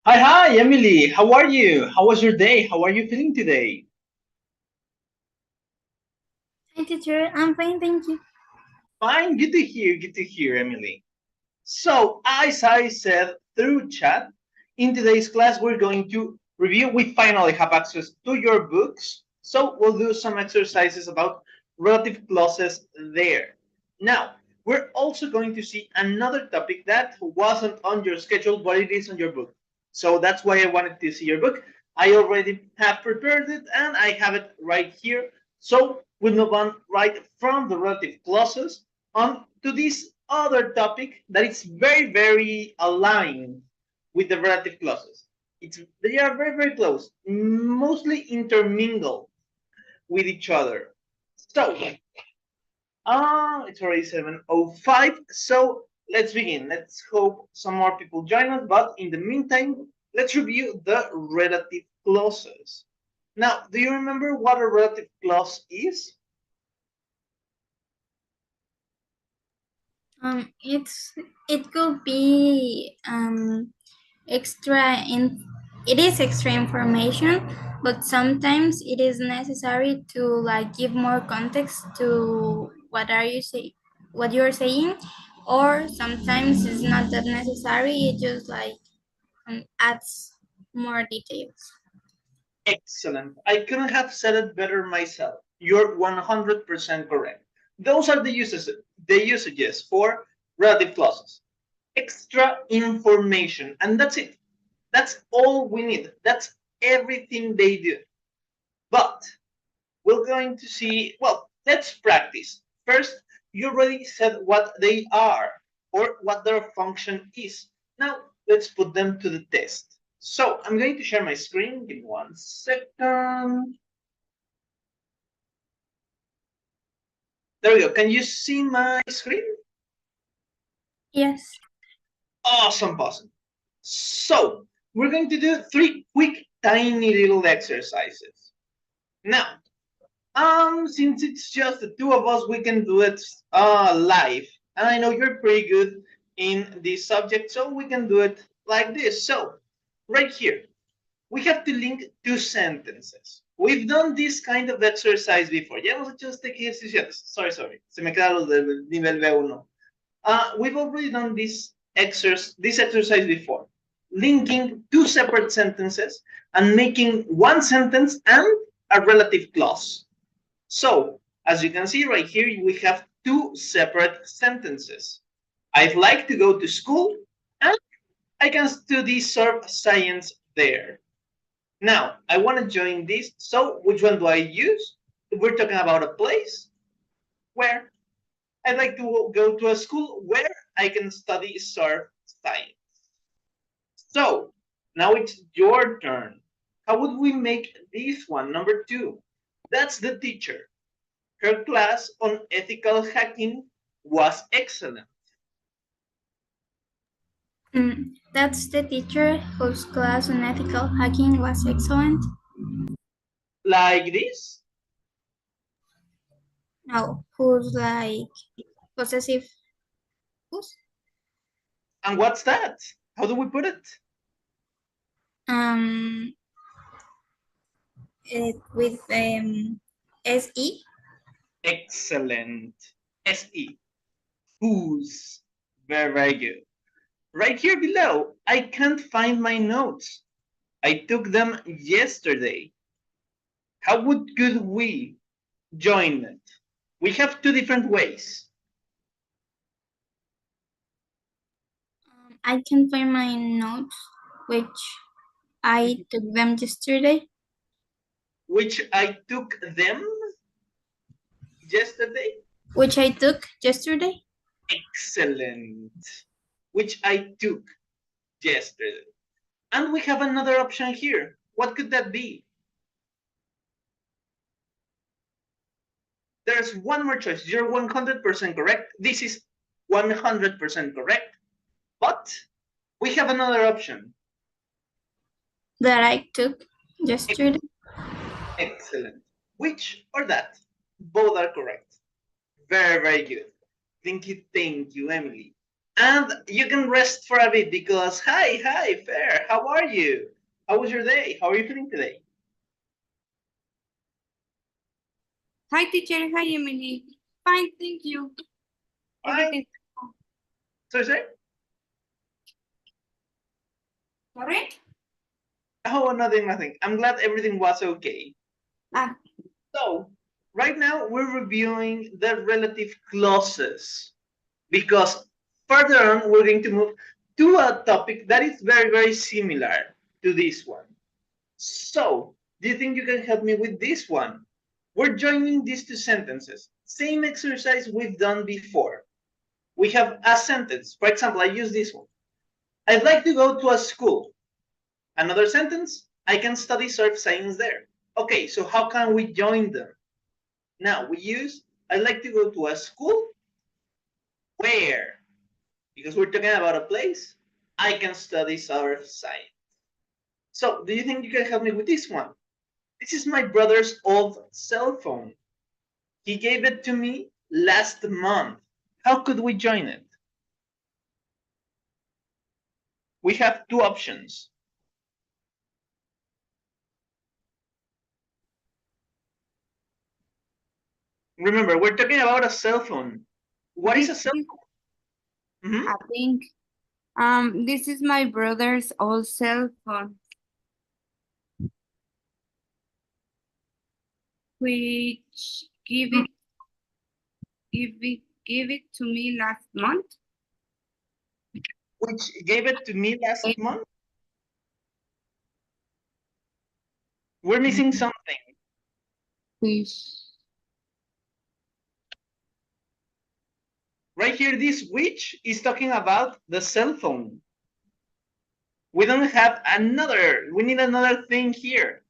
Hi, Emily. How are you? How was your day? How are you feeling today? Hi, teacher. I'm fine, thank you. Fine, good to hear. Good to hear, Emily. So, as I said through chat, in today's class, we're going to review. We finally have access to your books. So, we'll do some exercises about relative clauses there. Now, we're also going to see another topic that wasn't on your schedule, but it is on your book. So, that's why I wanted to see your book. I already have prepared it and I have it right here. So, we'll move on right from the relative clauses on to this other topic that is very, very aligned with the relative clauses. They are very, very close, mostly intermingled with each other. So, it's already 7:05. So let's begin. Let's hope some more people join us. But in the meantime, let's review the relative clauses. Now, do you remember what a relative clause is? It's it could be extra in it is extra information, but sometimes it is necessary to like give more context to what you're saying, or sometimes it's not that necessary. It just like adds more details. Excellent. I couldn't have said it better myself. You're 100% correct. Those are the usages for relative clauses. Extra information, and that's it. That's all we need. That's everything they do. But we're going to see, well, let's practice. First, you already said what they are or what their function is. Now, let's put them to the test. So, I'm going to share my screen. Give me 1 second. There we go. Can you see my screen? Yes. Awesome, awesome. So, we're going to do three quick, tiny little exercises. Now, since it's just the two of us, we can do it live. And I know you're pretty good in this subject, so we can do it like this. So, right here, we have to link two sentences. We've done this kind of exercise before. Ya hemos hecho este ejercicio. Sorry. Se me quedaron del nivel B1. We've already done this exercise before, linking two separate sentences and making one sentence and a relative clause. So, as you can see right here, we have two separate sentences. I'd like to go to school, and I can study surf science there. Now, I want to join this, so which one do I use? If we're talking about a place, where? I'd like to go to a school where I can study surf science. So, now it's your turn. How would we make this one, number two? That's the teacher. Her class on ethical hacking was excellent. That's the teacher whose class on ethical hacking was excellent. Like this? No, who's like possessive. Who's? And what's that? How do we put it? Um, with se. Excellent. SE. Whose? Very, very good. Right here below, I can't find my notes. I took them yesterday. How could we join it? We have two different ways. I can find my notes, which I took them yesterday. Which I took them yesterday. Which I took yesterday. Excellent. Which I took yesterday. And we have another option here. What could that be? There's one more choice. You're 100% correct. This is 100% correct. But we have another option. That I took yesterday. Excellent. Which or that? Both are correct. Very, very good. Thank you, Emily. And you can rest for a bit because, hi, Fair, how are you? How was your day? How are you feeling today? Hi, teacher. Hi, Emily. Fine, thank you. Fine. Everything. Sorry? Sorry? Oh, nothing. I'm glad everything was okay. Ah, So, right now we're reviewing the relative clauses because further on we're going to move to a topic that is very similar to this one. So, do you think you can help me with this one? We're joining these two sentences. Same exercise we've done before. We have a sentence. For example, I use this one. I'd like to go to a school. Another sentence, I can study surf science there. Okay, so how can we join them? Now we use, I'd like to go to a school where, because we're talking about a place, I can study surf science. So do you think you can help me with this one? This is my brother's old cell phone. He gave it to me last month. How could we join it? We have two options. Remember, we're talking about a cell phone. What is a cell phone? I think this is my brother's old cell phone, which give it to me last month. Which gave it to me last month? We're missing something. Which Right here, this which is talking about the cell phone. We don't have another, we need another thing here.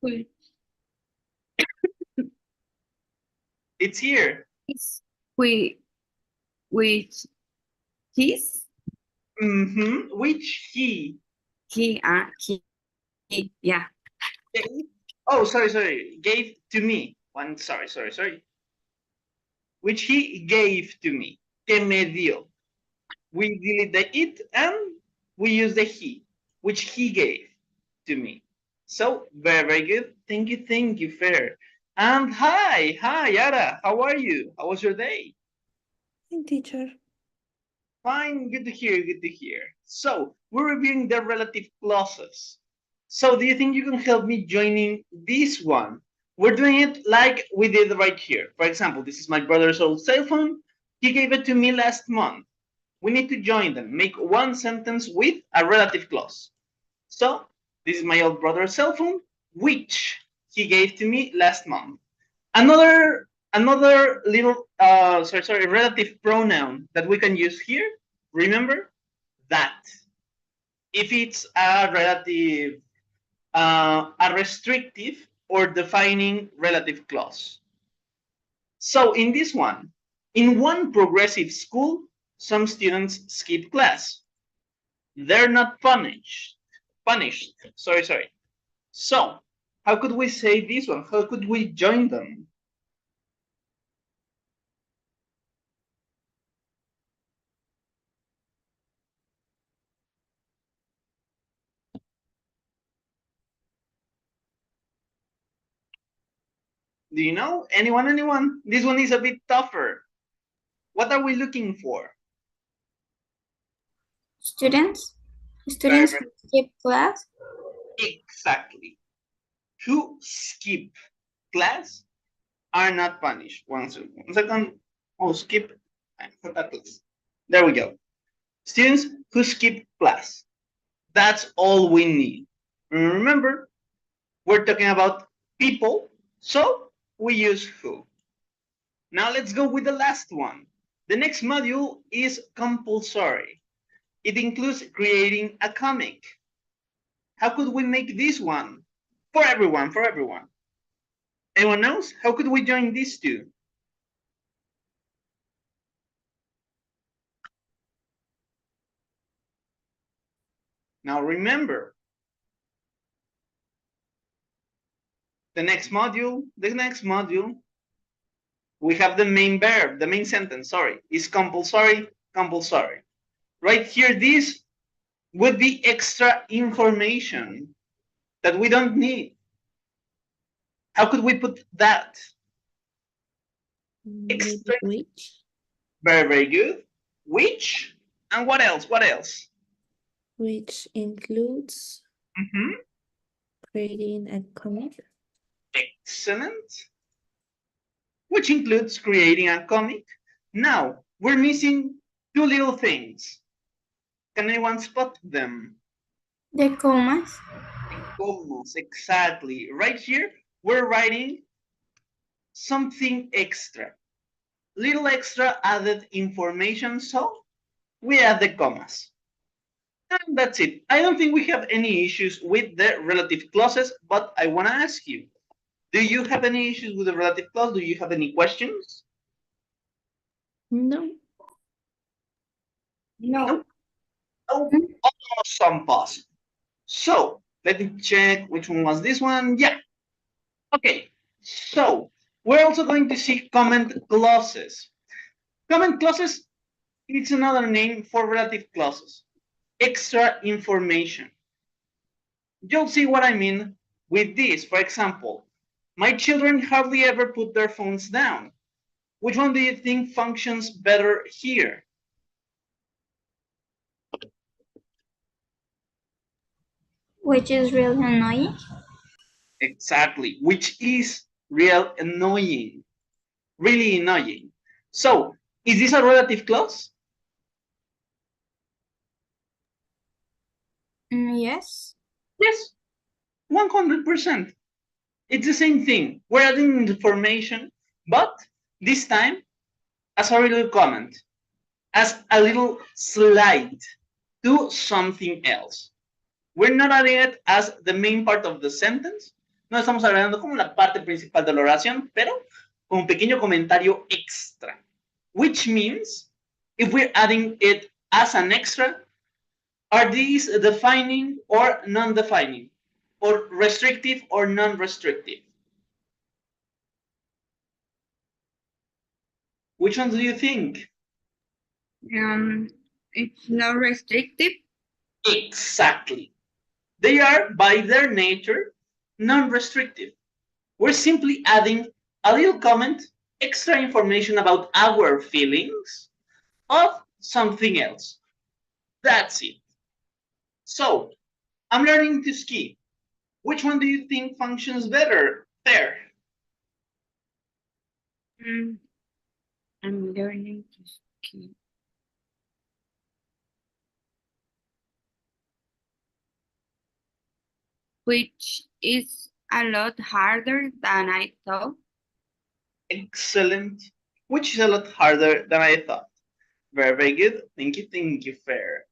which It's here. is which his Which he he yeah. gave, oh, sorry, gave to me. One, sorry. Which he gave to me. Que me dio. We delete the it and we use the he, which he gave to me. So very good. Thank you, Fair. And hi, Yara. How are you? How was your day? Teacher. Fine, good to hear. So we're reviewing the relative clauses. So do you think you can help me joining this one? We're doing it like we did right here. For example, this is my brother's old cell phone. He gave it to me last month. We need to join them. Make one sentence with a relative clause. So this is my old brother's cell phone, which he gave to me last month. Another little relative pronoun that we can use here. Remember that. If it's a relative, a restrictive or defining relative clause. So in this one, in one progressive school, some students skip class. They're not punished. Sorry. So how could we say this one? How could we join them? Do you know? Anyone? This one is a bit tougher. What are we looking for? Students who skip class. Exactly. Who skip class are not punished. One second. Oh, skip. Class. There we go. Students who skip class. That's all we need. Remember, we're talking about people, so we use who. Now let's go with the last one. The next module is compulsory. It includes creating a comic. How could we make this one? For everyone. Anyone else? How could we join these two? Now remember, The next module, we have the main verb, the main sentence, sorry, is compulsory, compulsory. Right here, this would be extra information that we don't need. How could we put that? Maybe Extra. which? Very, very good. Which? And what else? What else? Which includes Mhm. creating a comic. Excellent. Which includes creating a comic. Now, we're missing two little things. Can anyone spot them? The commas. Almost exactly. Right here, we're writing something extra. Little extra added information, so we add the commas. And that's it. I don't think we have any issues with the relative clauses, but I want to ask you, do you have any issues with the relative clause? Do you have any questions? No. No. Oh, awesome, boss. So let me check which one was this one. Yeah. Okay. So we're also going to see comment clauses. Comment clauses, it's another name for relative clauses. Extra information. You'll see what I mean with this. For example, my children hardly ever put their phones down. Which one do you think functions better here? Which is really annoying. Exactly, which is real annoying, really annoying. So, is this a relative clause? Yes. Yes, 100%. It's the same thing. We're adding information, but this time as a little comment, as a little slide to something else. We're not adding it as the main part of the sentence. No estamos agregando como la parte principal de la oración, pero con un pequeño comentario extra. Which means, if we're adding it as an extra, are these defining or non-defining? Or restrictive or non-restrictive? Which ones do you think? It's not restrictive. Exactly. They are, by their nature, non-restrictive. We're simply adding a little comment, extra information about our feelings of something else. That's it. So, I'm learning to ski. Which one do you think functions better? There. I'm learning to ski. Which is a lot harder than I thought. Excellent. Which is a lot harder than I thought. Very, very good. Thank you, Fair.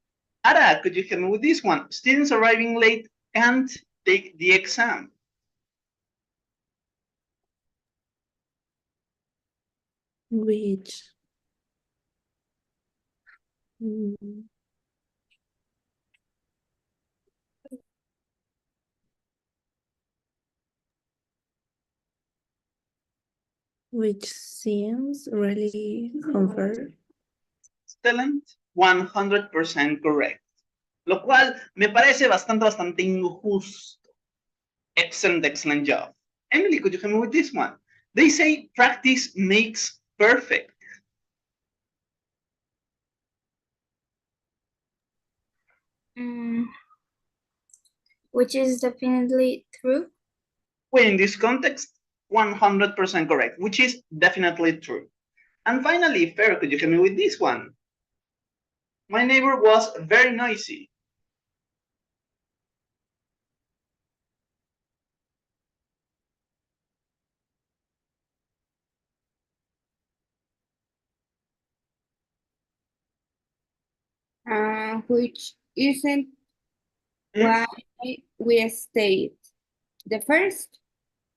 Ara, could you help me with this one? Students arriving late can't take the exam. Which. Mm, which seems really unfair. Excellent. 100% correct. Lo cual me parece bastante injusto. Excellent job. Emily, could you help me with this one? They say practice makes perfect. Which is definitely true. Well, in this context, 100% correct, which is definitely true. And finally, Fair, could you help me with this one? My neighbor was very noisy. Which isn't Hmm? why we stayed. The first?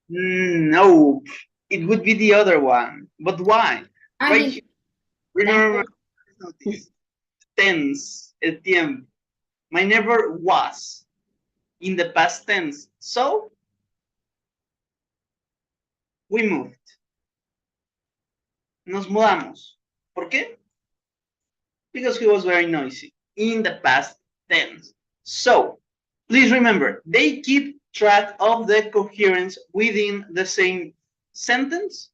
No, it would be the other one. But why? Right here, remember this tense, el tiempo. My neighbor was in the past tense. So we moved. Nos mudamos. ¿Por qué? Because he was very noisy in the past tense. So, please remember, they keep track of the coherence within the same sentence.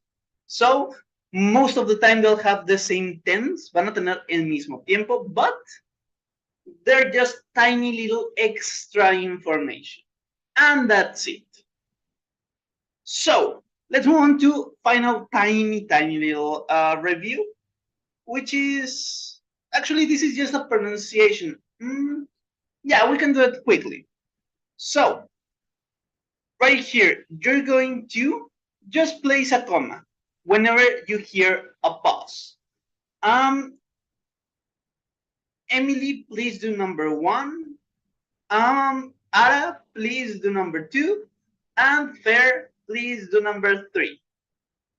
So, most of the time they'll have the same tense, van a tener el mismo tiempo, but they're just tiny little extra information. And that's it. So, let's move on to final tiny little review, which is, actually, this is just a pronunciation. Yeah, we can do it quickly. So, right here, you're going to just place a comma whenever you hear a pause. Emily, please do number 1. Ara, please do number 2. And Fair, please do number 3.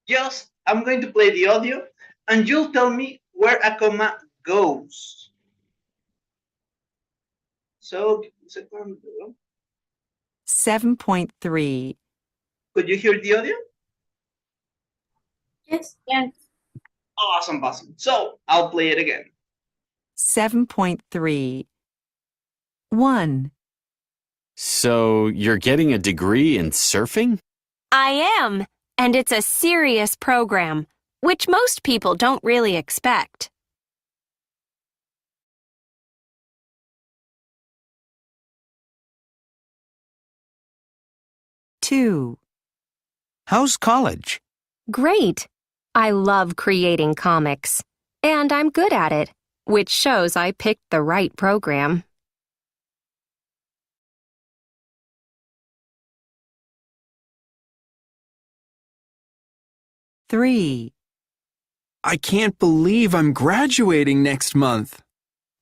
Just, I'm going to play the audio, and you'll tell me where a comma goes. So, 7.3. Could you hear the audio? Yes. Awesome. So, I'll play it again. 7.3. 1. So, you're getting a degree in surfing? I am, and it's a serious program, which most people don't really expect. 2. How's college? Great! I love creating comics, and I'm good at it, which shows I picked the right program. 3. I can't believe I'm graduating next month.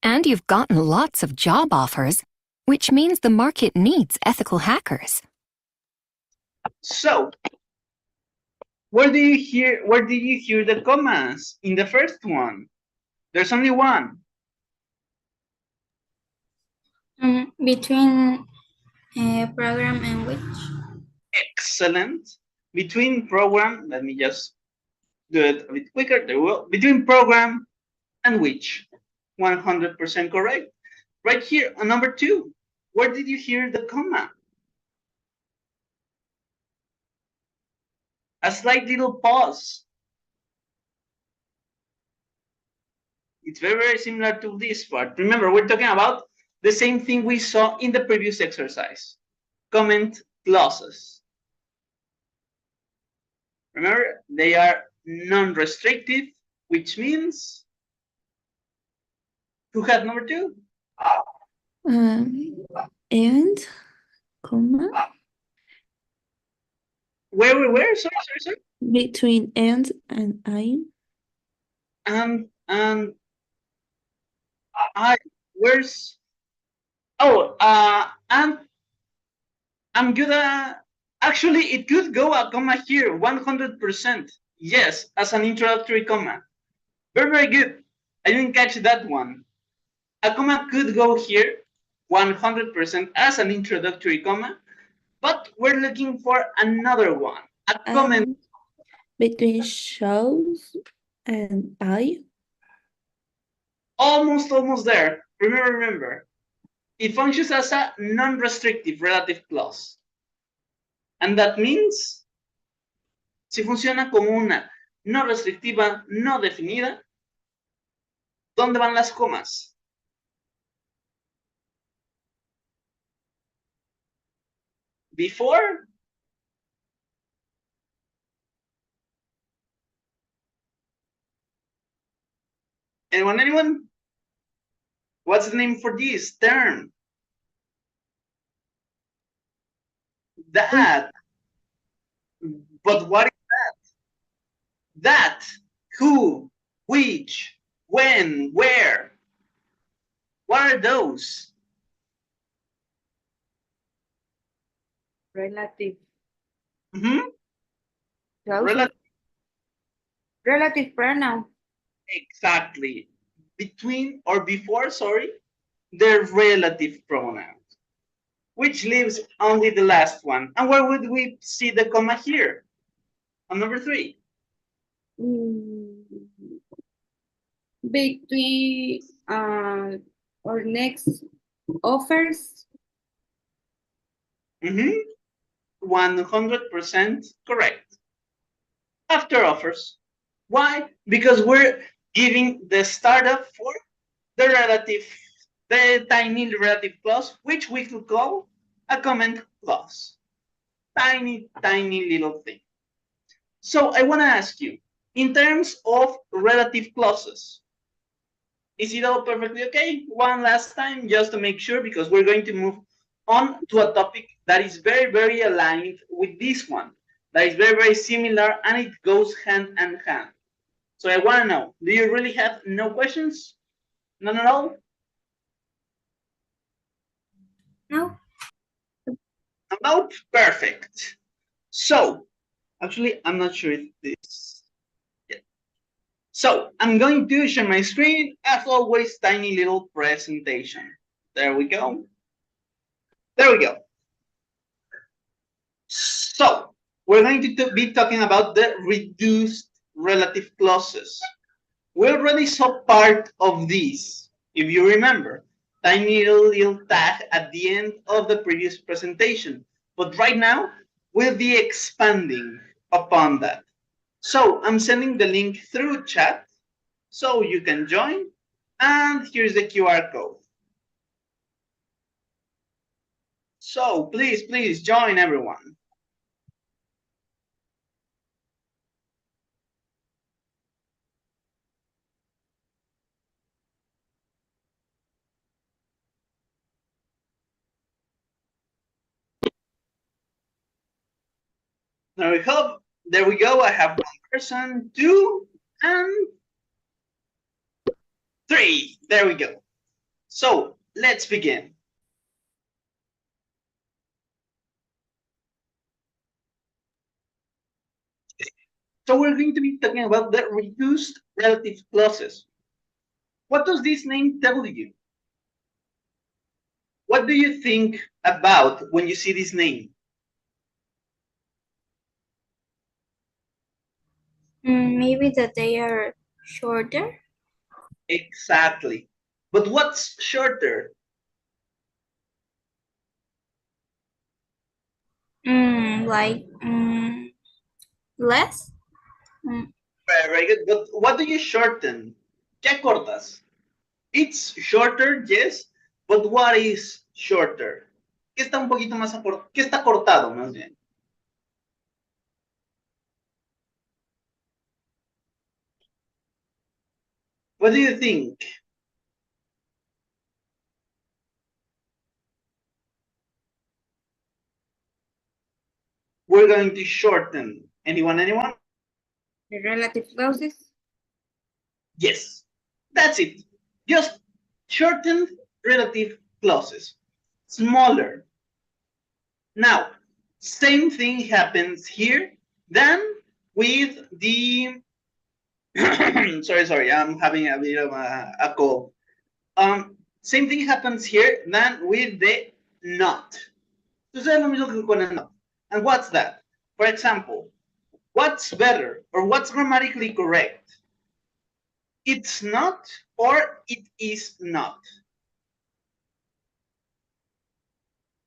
And you've gotten lots of job offers, which means the market needs ethical hackers. So, where do you hear the commas in the first one? There's only one. Between program and which? Excellent. Between program, let me just do it a bit quicker. There will between program and which. 100% correct. Right here on number 2, where did you hear the comma? A slight little pause. It's very similar to this part. Remember, we're talking about the same thing we saw in the previous exercise. Comment clauses. Remember, they are non-restrictive, which means, who had number 2? And, comma, Where? Sorry. between and I. And I, where's, and I'm gonna, actually, it could go a comma here, 100%. Yes, as an introductory comma. Very good. I didn't catch that one. A comma could go here, 100% as an introductory comma, but we're looking for another one. A comment. Between shows and I. Almost there. Remember. It functions as a non-restrictive relative clause. And that means, si funciona como una no restrictiva, no definida, ¿dónde van las comas? Before. Anyone? What's the name for this term? That. But what is that? That, who, which, when, where? What are those? Relative. Relative pronoun. Exactly. Between or before, they're relative pronouns, which leaves only the last one. And where would we see the comma here? On number 3. Mm, Between our next offers. 100% correct. After offers. Why? Because we're giving the startup for the tiny relative clause, which we could call a comment clause. Tiny little thing. So I want to ask you, in terms of relative clauses, is it all perfectly okay? One last time, just to make sure, because we're going to move on to a topic that is very aligned with this one, that is very similar, and it goes hand in hand. So I want to know, do you really have no questions? None at all? No? Nope, perfect. So, actually, I'm not sure if this. Yeah. So, I'm going to share my screen, as always, tiny little presentation. There we go. There we go. So, we're going to be talking about the reduced relative clauses. We already saw part of this, if you remember. Tiny little tag at the end of the previous presentation. But right now, we'll be expanding upon that. So I'm sending the link through chat so you can join. And here's the QR code. So please join everyone. There we go. There we go. I have 1 person, 2, and 3. There we go. So let's begin. So we're going to be talking about the reduced relative clauses. What does this name tell you? What do you think about when you see this name? Maybe that they are shorter. Exactly. But what's shorter? Like less. Very good. But what do you shorten? ¿Qué cortas? It's shorter, yes, but what is shorter? ¿Qué está un poquito más ¿Qué está cortado, más bien? What do you think? We're going to shorten. Anyone? The relative clauses. Yes, that's it. Just shortened relative clauses. Smaller. Now, same thing happens here then with the sorry, I'm having a bit of a cold. Same thing happens here then with the not. Sucede lo mismo que con el not. And what's that? For example, what's better or what's grammatically correct? It's not or it is not.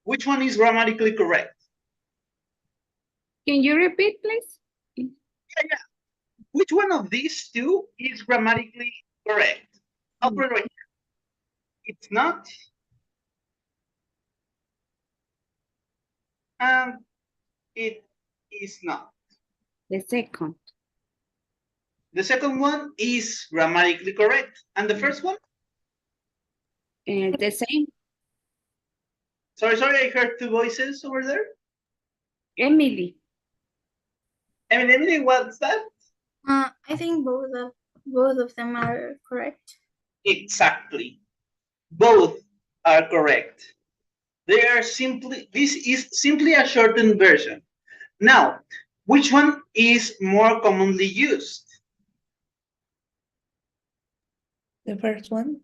Which one is grammatically correct? Can you repeat, please? Yeah. Which one of these two is grammatically correct? I'll put it right here. It's not. And it is not. The second. The second one is grammatically correct. And the first one? The same. Sorry, I heard 2 voices over there. Emily. Emily, what's that? I think both of them are correct. Exactly. Both are correct. This is simply a shortened version. Now, which one is more commonly used? The first one.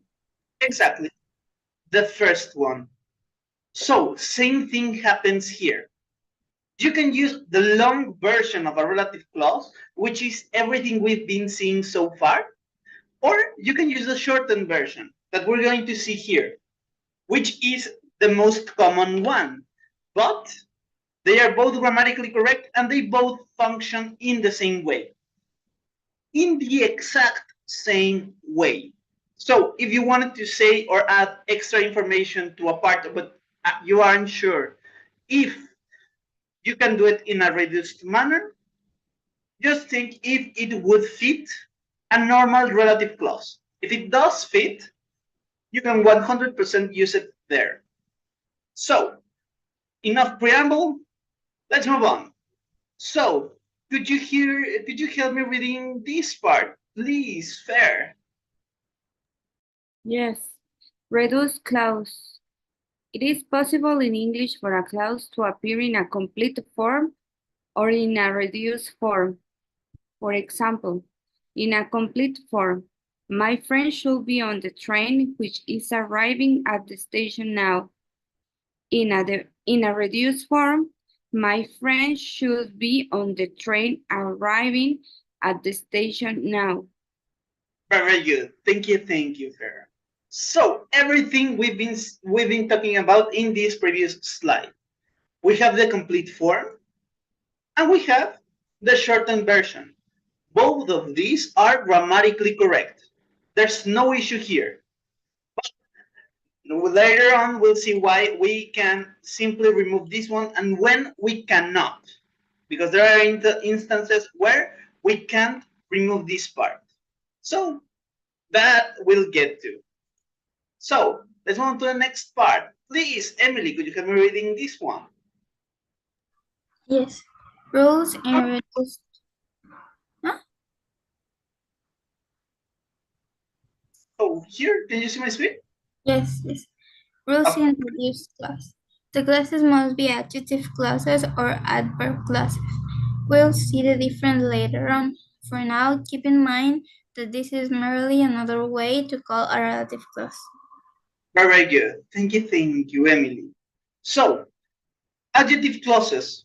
Exactly. The first one. So, same thing happens here. You can use the long version of a relative clause, which is everything we've been seeing so far, or you can use the shortened version that we're going to see here, which is the most common one. But they are both grammatically correct and they both function in the same way. In the exact same way. So if you wanted to say or add extra information to a part, but you aren't sure if you can do it in a reduced manner, just think if it would fit a normal relative clause. If it does fit, you can 100% use it there. So, enough preamble, let's move on. So, could you help me reading this part, please, Fair? Yes. Reduced clause. It is possible in English for a clause to appear in a complete form or in a reduced form. For example, in a complete form, my friend should be on the train which is arriving at the station now. In a reduced form, my friend should be on the train arriving at the station now. Very good. Thank you, Fair. So everything we've been talking about in this previous slide. We have the complete form and we have the shortened version. Both of these are grammatically correct. There's no issue here. But later on, we'll see why we can simply remove this one and when we cannot. Because there are instances where we can't remove this part. So that we'll get to. So let's move on to the next part. Please, Emily, could you help me reading this one? Yes. Rules in reduced. Oh, here, can you see my screen? Yes, yes. Rules in reduced clause. The clauses must be adjective clauses or adverb clauses. We'll see the difference later on. For now, keep in mind that this is merely another way to call a relative clause. Very good. Thank you, Emily. So, adjective clauses,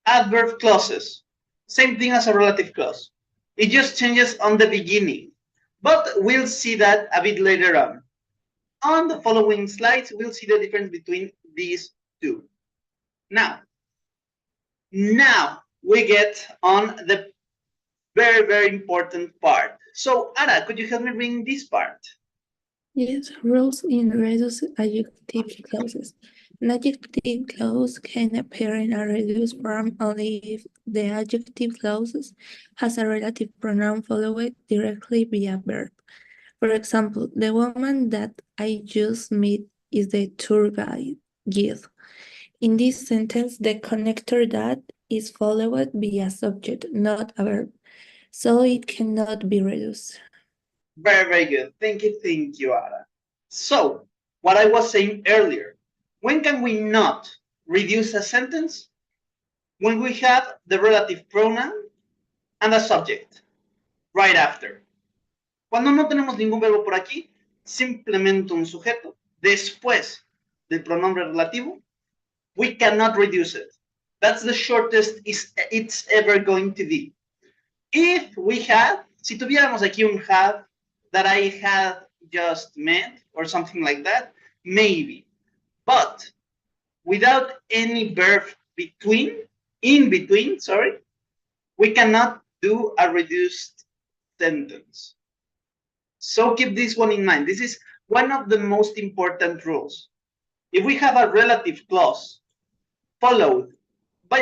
adverb clauses, same thing as a relative clause. It just changes on the beginning, but we'll see that a bit later on. On the following slides, we'll see the difference between these two. Now we get on the very, very important part. So, Ara, could you help me bring this part? Yes, rules in reduced adjective clauses. An adjective clause can appear in a reduced form only if the adjective clause has a relative pronoun followed directly by a verb. For example, the woman that I just met is the tour guide. In this sentence, the connector that is followed by a subject, not a verb, so it cannot be reduced. Very, very good. Thank you, Ara. So, what I was saying earlier, when can we not reduce a sentence? When we have the relative pronoun and a subject right after. Cuando no tenemos ningún verbo por aquí, simplemente un sujeto después del pronombre relativo, we cannot reduce it. That's the shortest it's ever going to be. If we had, si tuviéramos aquí un have that I had just met or something like that, maybe. But without any verb in between, we cannot do a reduced sentence. So keep this one in mind. This is one of the most important rules. If we have a relative clause followed by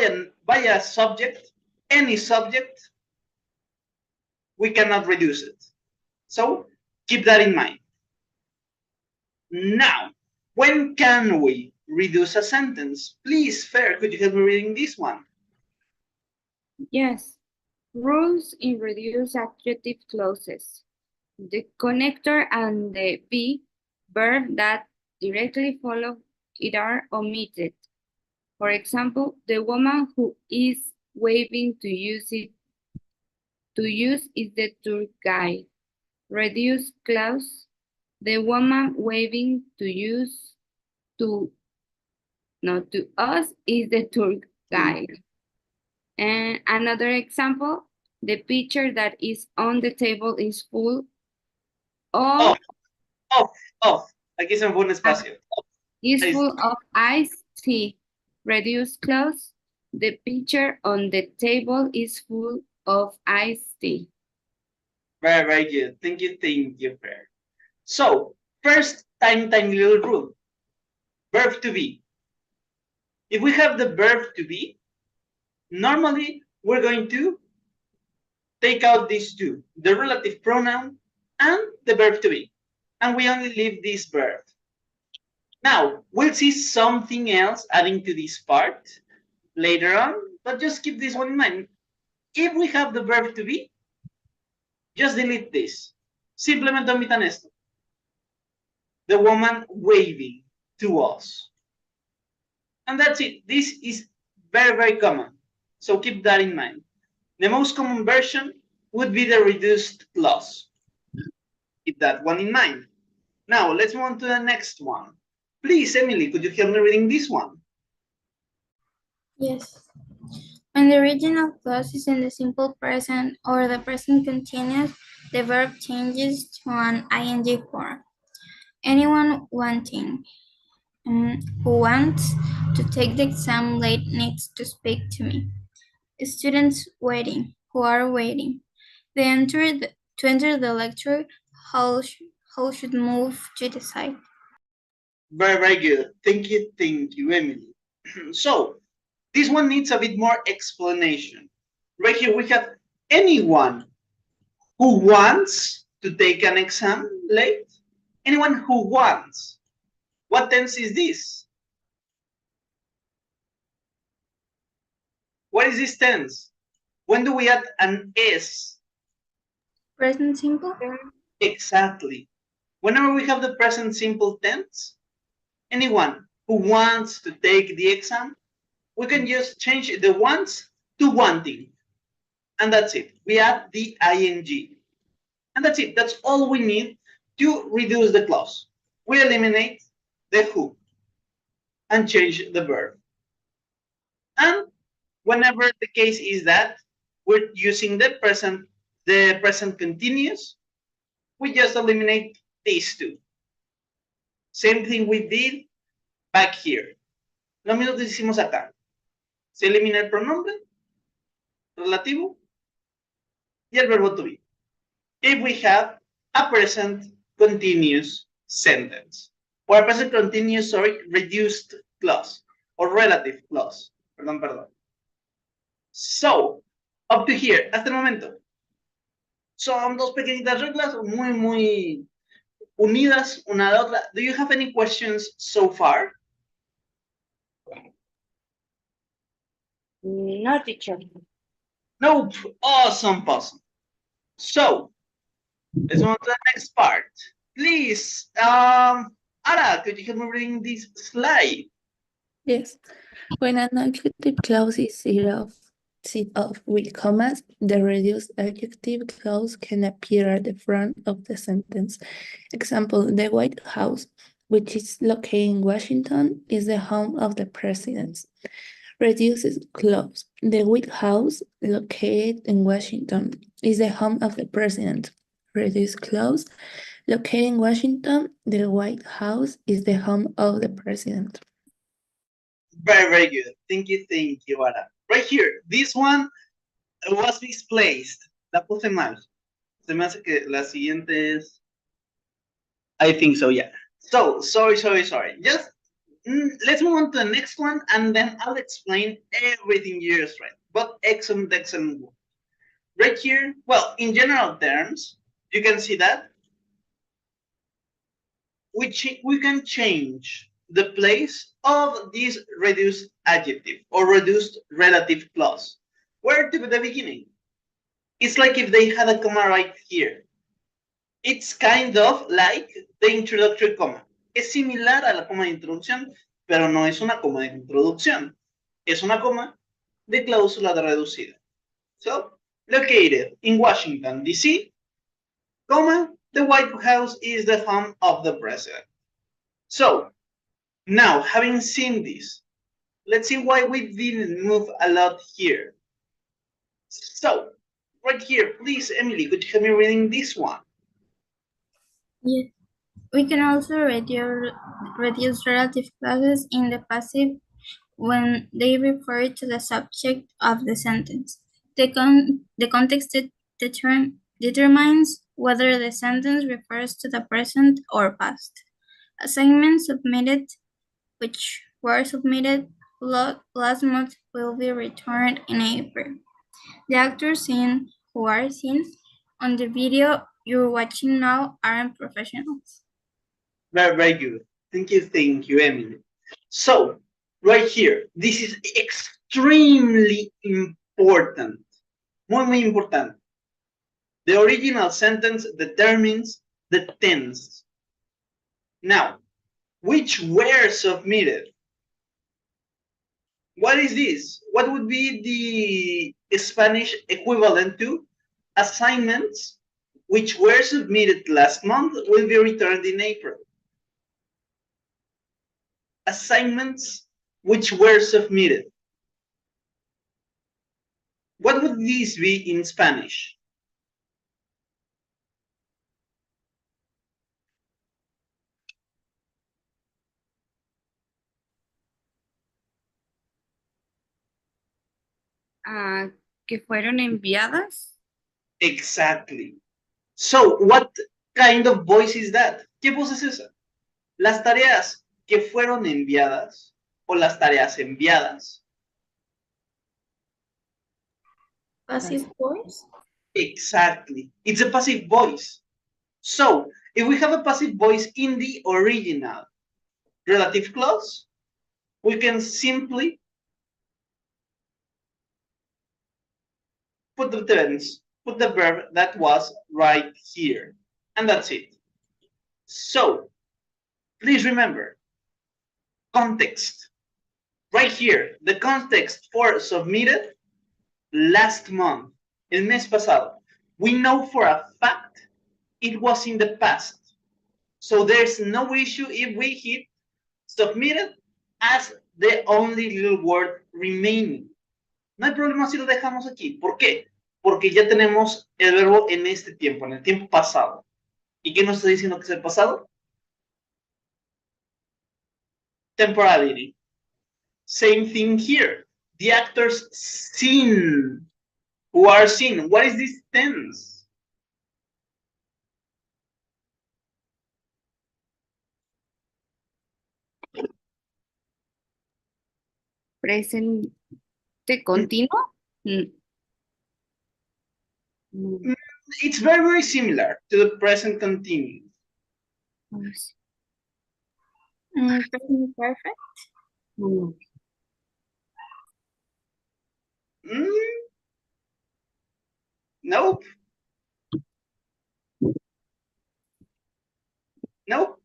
a subject, any subject, we cannot reduce it. So keep that in mind. Now, when can we reduce a sentence? Please, Fair, could you help me reading this one? Yes. Rules in reduced adjective clauses. The connector and the be verb that directly follow it are omitted. For example, the woman who is waving to use is the tour guide. Reduced clause, the woman waving to us is the tour guide. And another example, the picture that is on the table is full of, Aquí se me fue un espacio. is Ahí full of iced tea. Reduce close. The pitcher on the table is full of iced tea. Very, very good. Thank you, Fer. So, first tiny little rule. Verb to be. If we have the verb to be, normally we're going to take out these two, the relative pronoun and the verb to be. And we only leave this verb. Now, we'll see something else adding to this part later on, but just keep this one in mind. If we have the verb to be, just delete this. Simplemente omitan esto. The woman waving to us. And that's it. This is very, very common. So keep that in mind. The most common version would be the reduced clause. Keep that one in mind. Now, let's move on to the next one. Please, Emily, could you help me reading this one? Yes. When the original clause is in the simple present or the present continuous, the verb changes to an ing form. Anyone wanting who wants to take the exam late needs to speak to me. Students waiting who are waiting. To enter the lecture, how should move to the side. Very, very good. Thank you, Emily. So, this one needs a bit more explanation. Right here we have anyone who wants to take an exam late. Anyone who wants. What tense is this? What is this tense? When do we add an S? Present simple? Exactly. Whenever we have the present simple tense, anyone who wants to take the exam, we can just change the wants to wanting. And that's it. We add the ing. And that's it. That's all we need to reduce the clause. We eliminate the who and change the verb. And whenever the case is that we're using the present continuous, we just eliminate these two. Same thing we did back here. Lo mismo que hicimos acá. Se elimina el pronombre relativo y el verbo to be. If we have a present continuous sentence or a present continuous, reduced clause or relative clause. Perdón. So, up to here, hasta el momento. Son dos pequeñitas reglas muy unidas una a la otra. Do you have any questions so far? No, teacher. Nope. Awesome. So, let's move on to the next part. Please, Ara, could you help me reading this slide? Yes. When an adjective clause is set off with commas, the reduced adjective clause can appear at the front of the sentence. Example, the White House, which is located in Washington, is the home of the president. Reduces clause. The White House, located in Washington, is the home of the president. Reduced clause. Located in Washington, the White House is the home of the president. Very, very good. Thank you, Ara. Right here, this one was misplaced. La puse mal. Se me hace que la siguiente es... I think so, yeah. So, sorry. Just let's move on to the next one, and then I'll explain everything you just read. But excellent work. Right here, well, in general terms, you can see that we can change the place of this reduced adjective or reduced relative clause. Where to the beginning? It's like if they had a comma right here. It's kind of like the introductory comma. Es similar a la coma de introducción, pero no es una coma de introducción. Es una coma de cláusula de reducida. So, located in Washington, D.C., comma, the White House is the home of the president. So, now, having seen this, let's see why we didn't move a lot here. right here, please, Emily, could you help me reading this one? Yes. We can also reduce relative clauses in the passive when they refer to the subject of the sentence. The context determines whether the sentence refers to the present or past. Assignments submitted, which were submitted last month, will be returned in April. The actors who are seen on the video you're watching now aren't professionals. Very, very good. Thank you, Emily. So, right here, this is extremely important. Muy importante. The original sentence determines the tense. Now, which were submitted? What is this? What would be the Spanish equivalent to assignments which were submitted last month will be returned in April? Assignments which were submitted. What would this be in Spanish? Que fueron enviadas. Exactly. So, what kind of voice is that? ¿Qué voz es esa? Las tareas que fueron enviadas o las tareas enviadas. Passive voice? Exactly. It's a passive voice. So, if we have a passive voice in the original relative clause, we can simply put the tense, put the verb that was right here. And that's it. So, please remember, context. Right here, the context for submitted last month, el mes pasado. We know for a fact it was in the past. So there's no issue if we hit submitted as the only little word remaining. No hay problema si lo dejamos aquí. ¿Por qué? Porque ya tenemos el verbo en este tiempo, en el tiempo pasado. ¿Y qué nos está diciendo que es el pasado? Temporality. Same thing here. The actors seen. Who are seen. What is this tense? Presente continuo. It's very, very similar to the present continuous. Present perfect? Nope. Nope.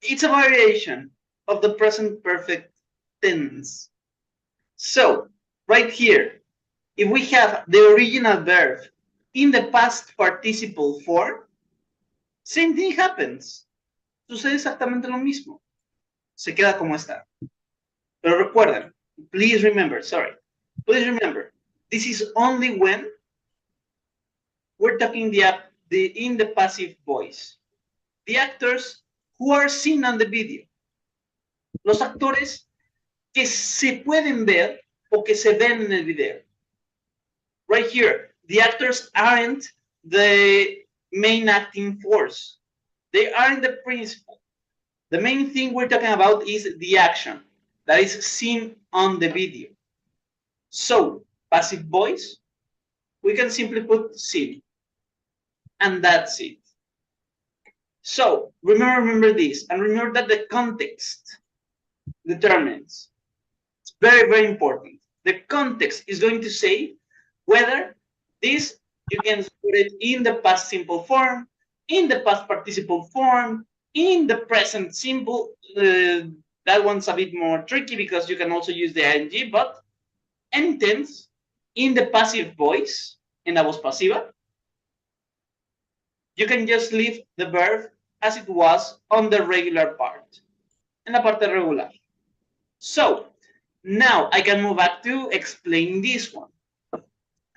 It's a variation of the present perfect tense. So, right here, if we have the original verb in the past participle form, same thing happens. Sucede exactamente lo mismo. Se queda como está. Pero recuerden, please remember, this is only when we're talking in the passive voice. The actors who are seen on the video. Los actores que se pueden ver o que se ven en el video. Right here, the actors aren't the main acting force. They aren't the principal. The main thing we're talking about is the action that is seen on the video. So, passive voice, we can simply put seen. And that's it. So, remember this, and remember that the context determines. It's very, very important. The context is going to say whether this, you can put it in the past simple form, in the past participle form, in the present simple. That one's a bit more tricky because you can also use the ing, but any tense in the passive voice, en la voz pasiva, you can just leave the verb as it was on the regular part, en la parte regular. So, now I can move back to explain this one.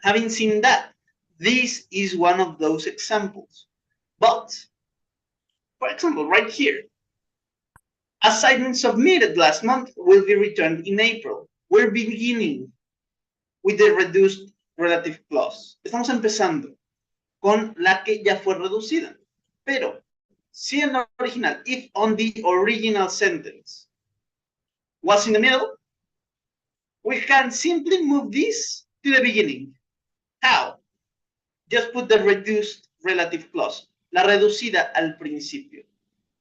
Having seen that, This is one of those examples. But, for example, right here, assignment submitted last month will be returned in April. We're beginning with the reduced relative clause. Estamos empezando con la que ya fue reducida. Pero, si en la original, if on the original sentence was in the middle, we can simply move this to the beginning. How? Just put the reduced relative clause, la reducida al principio.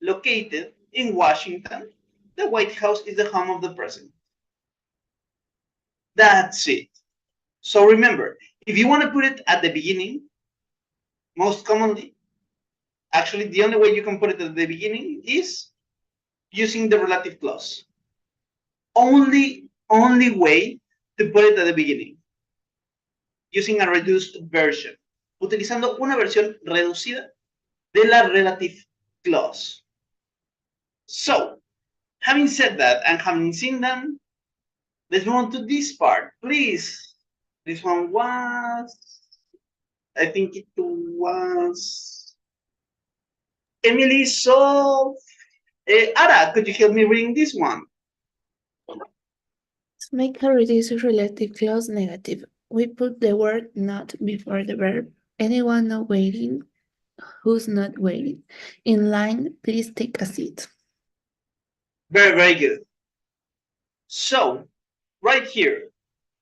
Located in Washington, the White House is the home of the president. That's it. So remember, if you want to put it at the beginning, most commonly, actually the only way you can put it at the beginning is using the relative clause. Only way to put it at the beginning. Using a reduced version. Utilizando una versión reducida de la relative clause. So, having said that and having seen them, let's move on to this part, please. This one was, I think it was Emily. So, Ara, could you help me reading this one? To make a reduced relative clause negative, we put the word not before the verb. Anyone not waiting? Who's not waiting? In line, please take a seat. Very, very good. So, right here,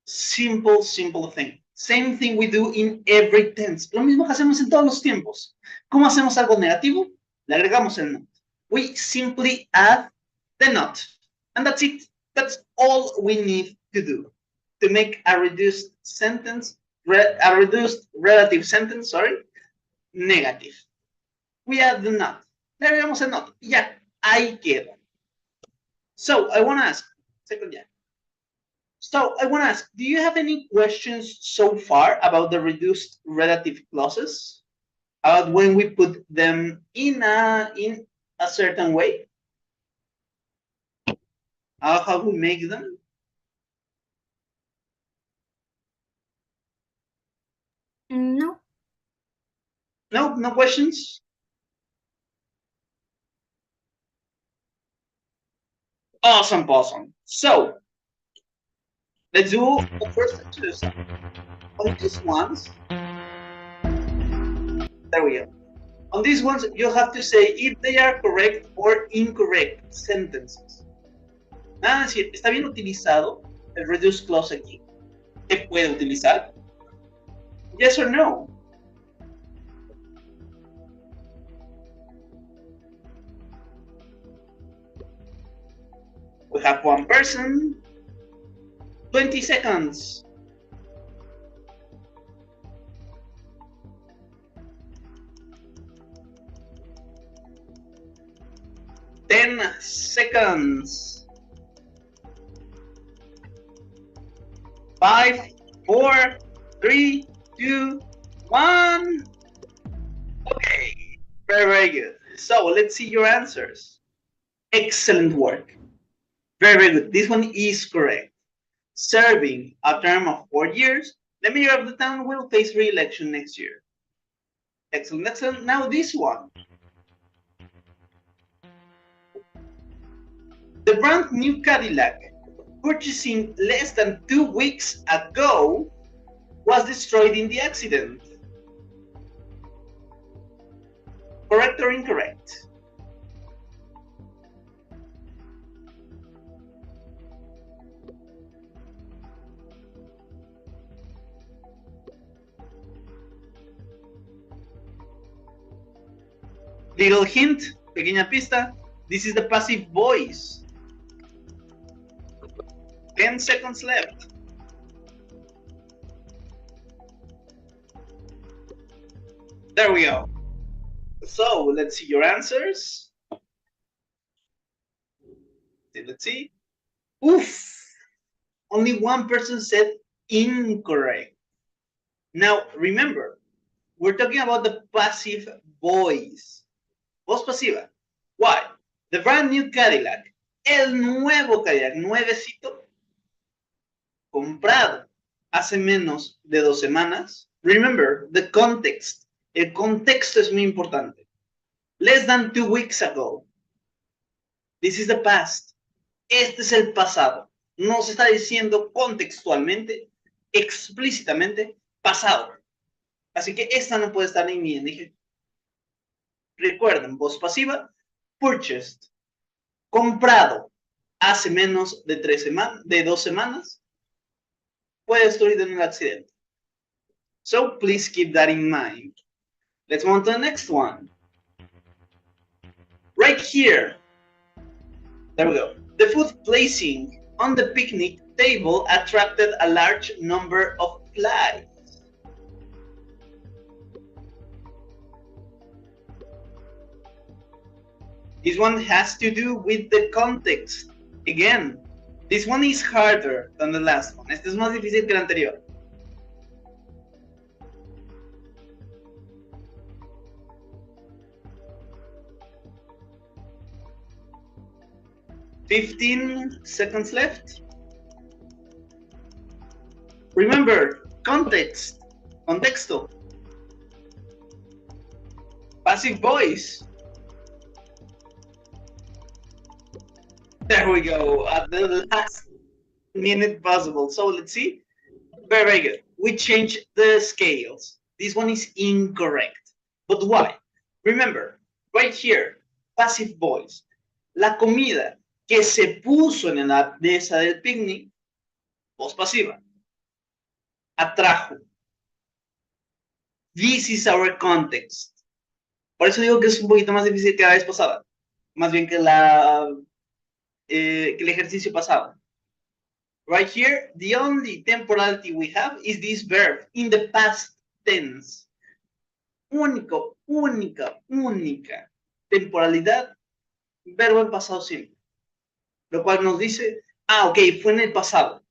simple thing. Same thing we do in every tense. Lo mismo que hacemos en todos los tiempos. ¿Cómo hacemos algo negativo? Le agregamos el not. We simply add the not. And that's it. That's all we need to do to make a reduced sentence, a reduced relative sentence, negative. We add the not. Le agregamos el not. Ya, ahí queda. So, I want to ask, So, I want to ask, do you have any questions so far about the reduced relative clauses? About when we put them in a certain way? How we make them? No. No, no questions? Awesome. So, let's do the first exercise. On these ones, there we go. On these ones, you have to say if they are correct or incorrect sentences. Nada decir, ¿está bien utilizado el reduced clause aquí? ¿Se puede utilizar? Yes or no? We have one person. 20 seconds. Ten seconds. 5, 4, 3, 2, 1. Okay, very good. So let's see your answers. Excellent work. Very good. This one is correct. Serving a term of 4 years, the mayor of the town will face re-election next year. Excellent. Now this one. The brand new Cadillac, purchasing less than 2 weeks ago, was destroyed in the accident. Correct or incorrect? Little hint, pequeña pista, this is the passive voice. 10 seconds left. There we go. So let's see your answers. Let's see. Oof! Only one person said incorrect. Now remember, we're talking about the passive voice. Voz pasiva. Why? The brand new Cadillac, el nuevo Cadillac, nuevecito, comprado hace menos de 2 semanas, Remember the context. El contexto es muy importante. Less than 2 weeks ago. This is the past. Este es el pasado. No se está diciendo contextualmente, explícitamente, pasado. Así que esta no puede estar en ing. Recuerden, voz pasiva, purchased, comprado hace menos de 2 semanas, fue destruido en un accidente. So please keep that in mind. Let's move on to the next one. Right here. There we go. The food placing on the picnic table attracted a large number of flies. This one has to do with the context. Again, this one is harder than the last one. Este es más difícil que el anterior. $15 seconds left. Remember, context, contexto. Passive voice. There we go, at the last minute possible. So let's see. Very, very good. We changed the scales. This one is incorrect. But why? Remember, right here, passive voice. La comida que se puso en la mesa del picnic, voz pasiva, atrajo. This is our context. Por eso digo que es un poquito más difícil que la vez pasada. Más bien que el ejercicio pasado. Right here, the only temporality we have is this verb in the past tense. Única temporalidad, verbo en pasado simple. Lo cual nos dice, ok, fue en el pasado.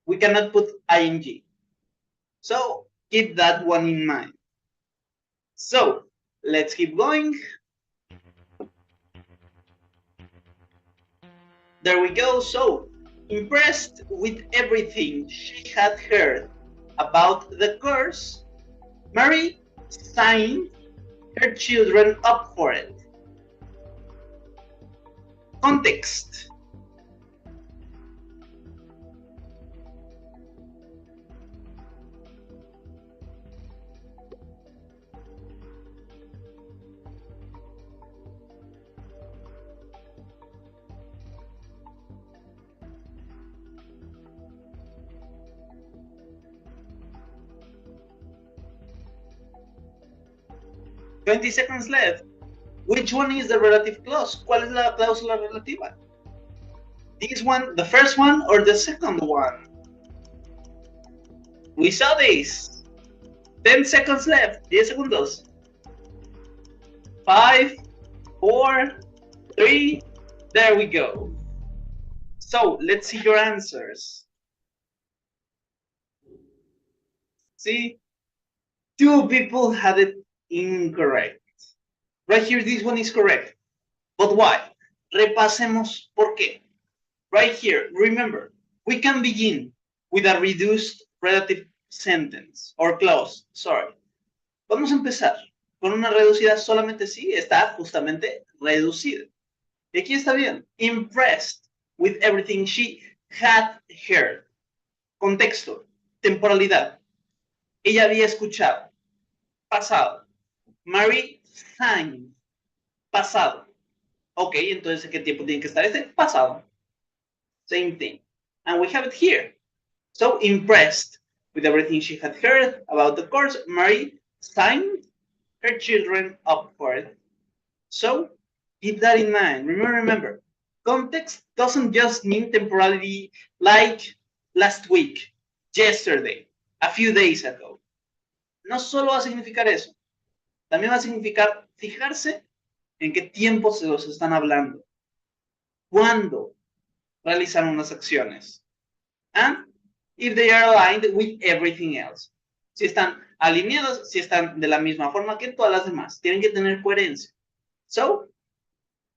We cannot put ing. So, keep that one in mind. So, let's keep going. There we go. So, impressed with everything she had heard about the course, Mary signed her children up for it. Context. $20 seconds left. Which one is the relative clause? ¿Cuál es la cláusula relativa? This one, the first one, or the second one? We saw this. 10 seconds left. 10 segundos. 5, 4, 3. There we go. So let's see your answers. See, 2 people had it incorrect. Right here, this one is correct. But why? Repasemos por qué. Right here, remember, we can begin with a reduced relative sentence or clause, sorry. Vamos a empezar con una reducida solamente si está justamente reducida. Y aquí está bien. Impressed with everything she had heard. Contexto, temporalidad. Ella había escuchado. Pasado. Mary signed. Pasado. Ok, entonces, ¿qué tiempo tiene que estar este? Pasado. Same thing. And we have it here. So, impressed with everything she had heard about the course, Mary signed her children up for it. So, keep that in mind. Remember, context doesn't just mean temporality like last week, yesterday, a few days ago. No solo va a significar eso, también va a significar fijarse en qué tiempo se los están hablando, cuándo realizan unas acciones, and if they are aligned with everything else. Si están alineados, si están de la misma forma que todas las demás, tienen que tener coherencia. So,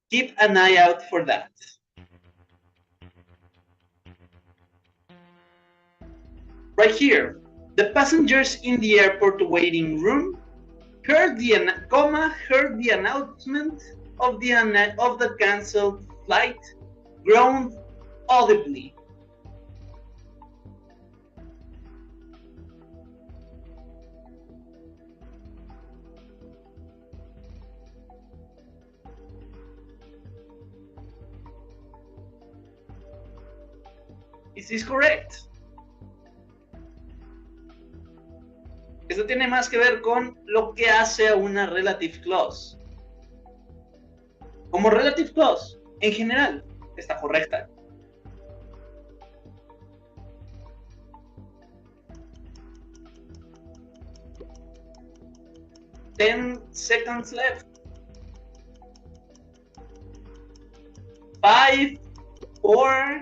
keep an eye out for that. Right here, The passengers in the airport waiting room heard the announcement of the canceled flight, groaned audibly. Is this correct? Esto tiene más que ver con lo que hace a una relative clause. Como relative clause, en general, está correcta. Ten seconds left. 5, 4,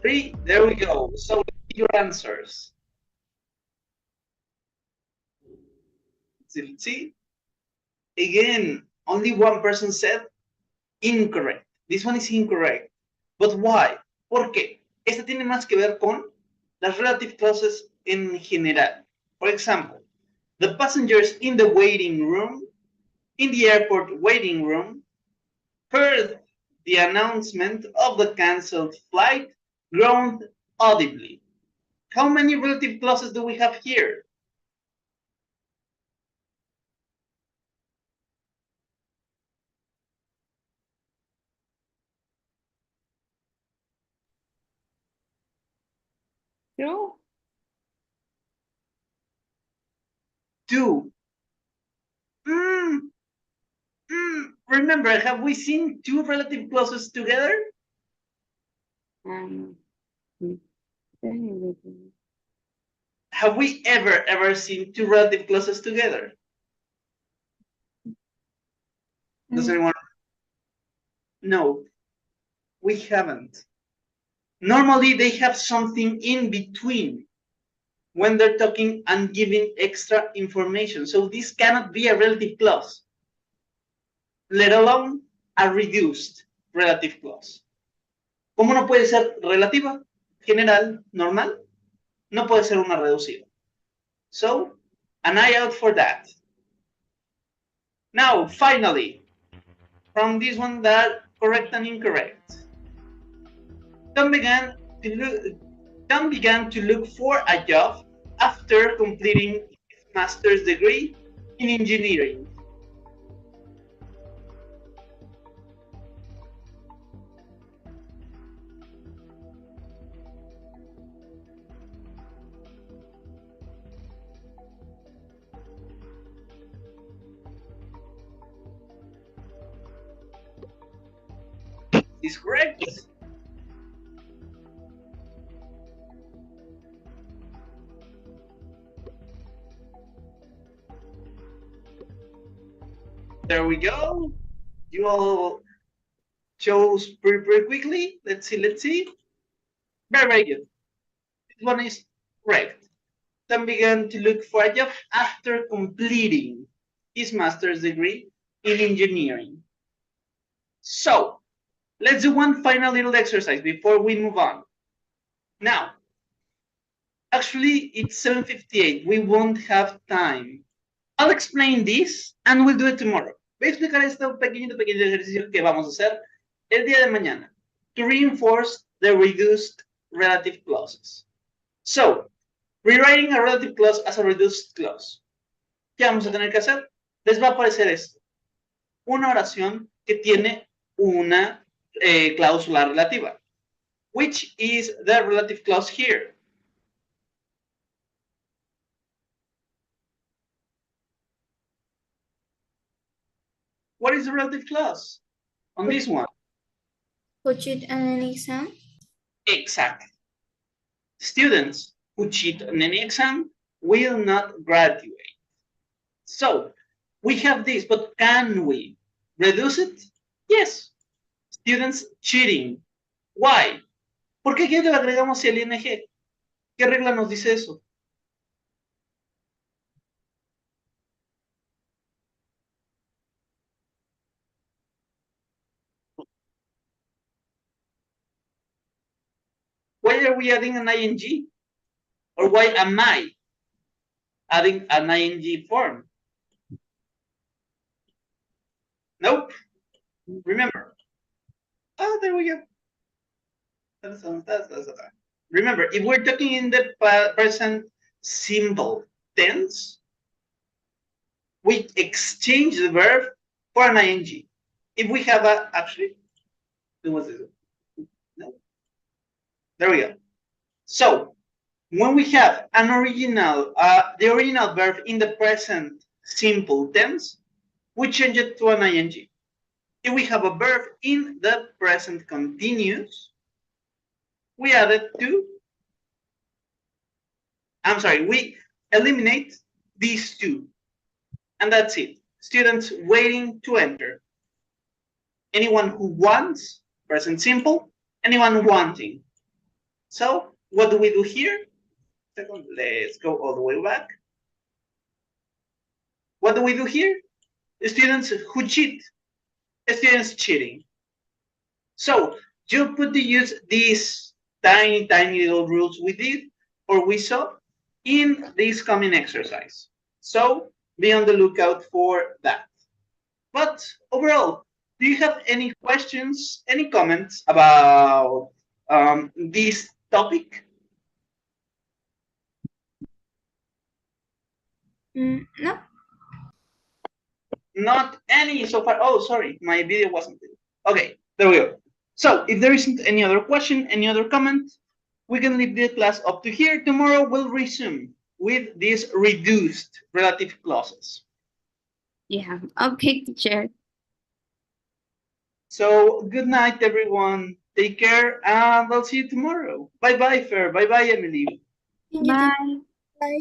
3. There we go. So your answers. Let's see. Again, only one person said incorrect. This one is incorrect. But why? ¿Por qué? Esta tiene más que ver con las relative clauses en general. For example, the passengers in the waiting room, in the airport waiting room, heard the announcement of the canceled flight, groaned audibly. How many relative clauses do we have here? True. 2. Remember, have we seen 2 relative clauses together? Um, Have we ever seen 2 relative clauses together? Does anyone? No, we haven't. Normally, they have something in between when they're talking and giving extra information. So this cannot be a relative clause, let alone a reduced relative clause. ¿Cómo no puede ser relativa, general, normal? No puede ser una reducida. So, an eye out for that. Now, finally, from this one that correct and incorrect. Tom began to look for a job after completing his master's degree in engineering. Is correct? There we go. You all chose pretty quickly. Let's see. Very good. This one is correct. Tom began to look for a job after completing his master's degree in engineering. So, let's do one final little exercise before we move on. Now, actually, it's 7:58. We won't have time. I'll explain this and we'll do it tomorrow. Voy a explicar este pequeño ejercicio que vamos a hacer el día de mañana to reinforce the reduced relative clauses. So, rewriting a relative clause as a reduced clause. ¿Qué vamos a tener que hacer? Les va a aparecer esto. Una oración que tiene una cláusula relativa. Which is the relative clause here? What is the relative clause on this one? Who cheat on an exam? Exactly. Students who cheat on any exam will not graduate. So, we have this, but can we reduce it? Yes. Students cheating. Why? ¿Por qué quiere que le agregamos el ing? ¿Qué regla nos dice eso? Why are we adding an ing? Or why am I adding an ing form? Nope. Remember. Oh, there we go. Remember, if we're talking in the present simple tense, we exchange the verb for an ing. If we have a, actually, what's this? No. There we go. So, when we have an original, the original verb in the present simple tense, we change it to an ing. If we have a verb in the present continuous, we add it to, we eliminate these two. And that's it. Students waiting to enter. Anyone who wants, present simple, anyone wanting. So what do we do here? Second, let's go all the way back. What do we do here? The students who cheat. Students cheating. So you put to use these tiny little rules we did or we saw in this coming exercise. So be on the lookout for that. But overall, do you have any questions, any comments about this topic? No. Not any so far. Oh, sorry, my video wasn't good. Okay, there we go. So if there isn't any other question, any other comment, we can leave the class up to here. Tomorrow we'll resume with these reduced relative clauses. Yeah, okay, teacher. So good night, everyone. Take care, and I'll see you tomorrow. Bye-bye, Fer. Bye-bye, Emily. Thank you. Bye. Bye.